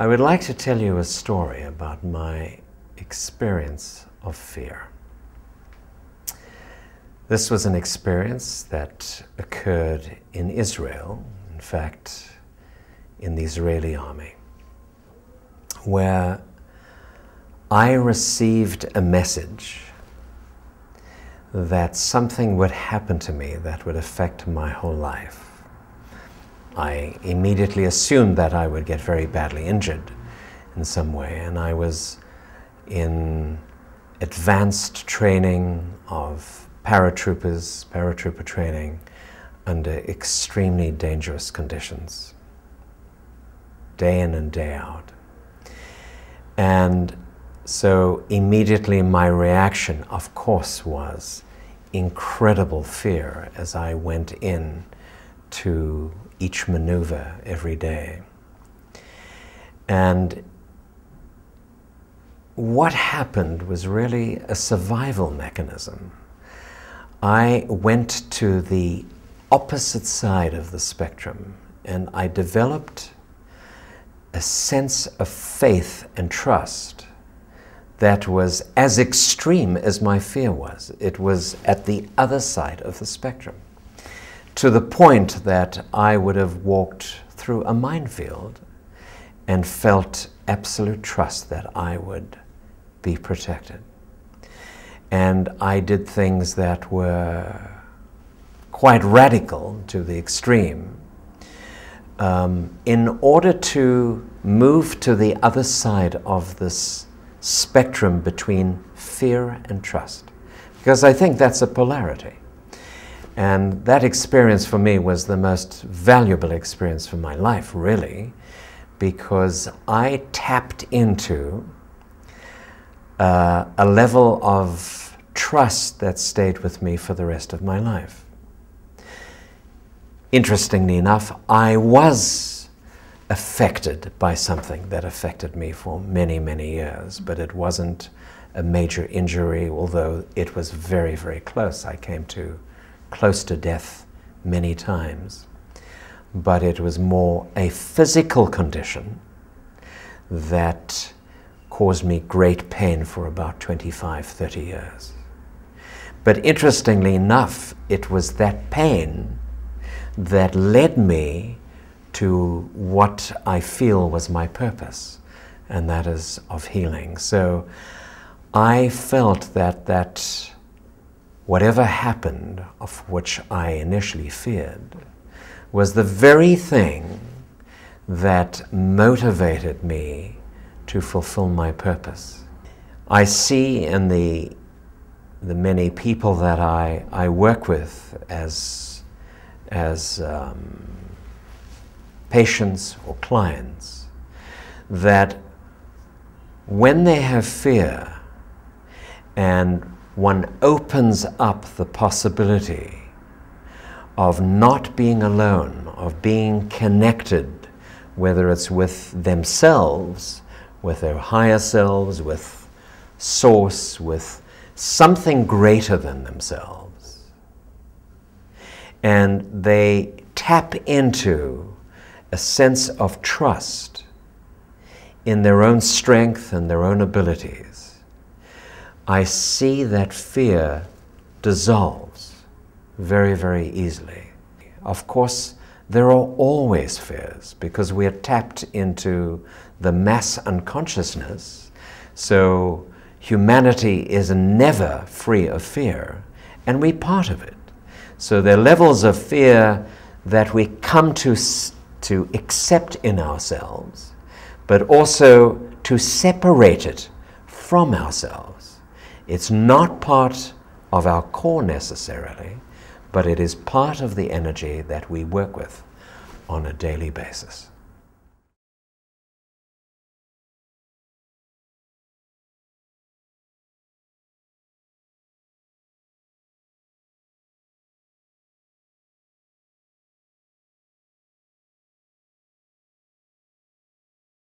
I would like to tell you a story about my experience of fear. This was an experience that occurred in Israel, in fact, in the Israeli army, where I received a message that something would happen to me that would affect my whole life. I immediately assumed that I would get very badly injured in some way, and I was in advanced training of paratrooper training under extremely dangerous conditions, day in and day out. And so immediately my reaction, of course, was incredible fear as I went in to each maneuver every day. And what happened was really a survival mechanism. I went to the opposite side of the spectrum, and I developed a sense of faith and trust that was as extreme as my fear was. It was at the other side of the spectrum, to the point that I would have walked through a minefield and felt absolute trust that I would be protected. And I did things that were quite radical to the extreme in order to move to the other side of this spectrum between fear and trust, because I think that's a polarity. And that experience for me was the most valuable experience for my life, really, because I tapped into a level of trust that stayed with me for the rest of my life. Interestingly enough, I was affected by something that affected me for many, many years, but it wasn't a major injury, although it was very, very close. I came close to death many times, but it was more a physical condition that caused me great pain for about 25, 30 years. But interestingly enough, it was that pain that led me to what I feel was my purpose, and that is of healing. So I felt that whatever happened, of which I initially feared, was the very thing that motivated me to fulfill my purpose. I see in the many people that I work with as patients or clients, that when they have fear and one opens up the possibility of not being alone, of being connected, whether it's with themselves, with their higher selves, with source, with something greater than themselves, and they tap into a sense of trust in their own strength and their own abilities, I see that fear dissolves very, very easily. Of course, there are always fears because we are tapped into the mass unconsciousness, so humanity is never free of fear, and we're part of it. So there are levels of fear that we come to accept in ourselves, but also to separate it from ourselves. It's not part of our core necessarily, but it is part of the energy that we work with on a daily basis.